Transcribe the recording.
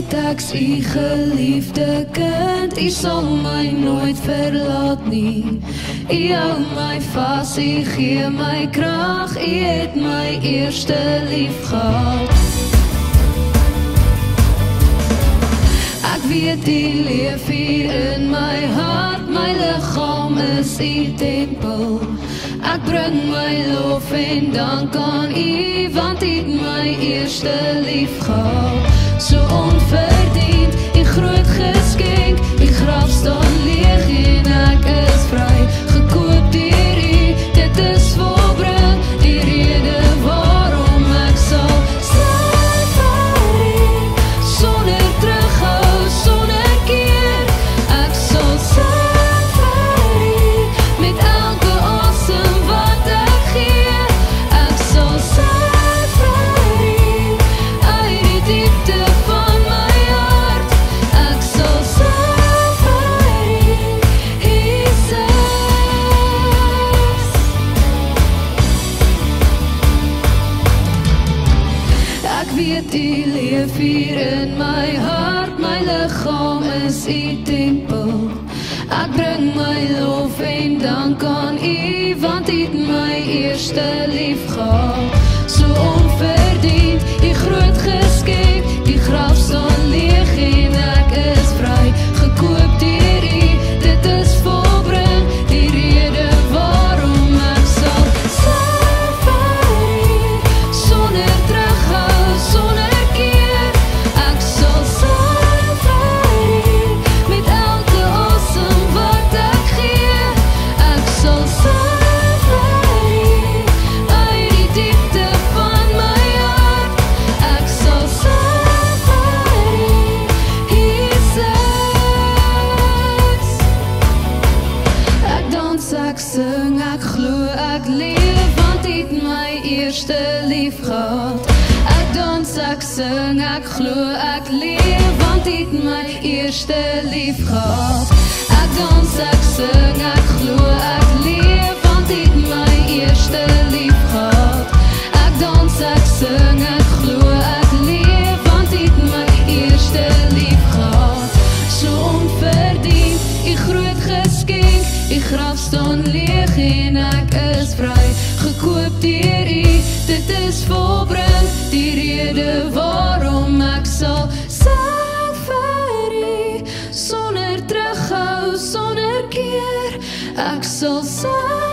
weet ek's u geliefde kind, u sal my nooit verlaat nie. U hou my vas, u gee my krag, u het my eerste lief gehad. Ek weet u leef hier in my hart, my liggaam is u tempel. Ek bring my lof en dank aan u, want u het my eerste lief gehad. So onverdiend, u groot geskenk, u graf staan leeg en ek is vry, gekoop deur u, dit is volbring, die rede waarom ek sal sterf vir u, sonder terughou, sonder keer, ek sal sterf vir u, met elke asem wat ek gee, ek sal sterf vir u, uit die diepte van my hart, ek sal sterf vir u, Jesus. Ek weet u leef hier in my hart, my liggaam is u tempel. Ek bring my lof en dank aan u, want u het my eerste lief gehad. So onverdiend, u groot geskenk, die graf staan leeg en ek is vry, gekoop deur u, dit is volbring, die rede waarom ek sal sterf vir u, sonder terughou, sonder keer, ek sal sterf vir u, met elke asem wat ek gee, ek sal sterf vir u, uit die diepte van my hart, ek sal sterf vir u, Jesus. Ek dans, ek sing, ek glo, ek leef, want u het my eerste lief gehad. Ek dans, ek sing, ek glo, ek leef, want u het my eerste lief gehad. Ek dans, ek sing, ek glo, ek leef, want u het my eerste lief gehad. Ek dans, ek sing, ek glo, ek leef, want u het my eerste lief gehad. So onverdiend, u groot geskenk, u graf staan leeg en ek is vry, gekoop deur u, dit is volbring, die rede waarom ek sal sterf vir u, sonder terughou, sonder keer, ek sal sterf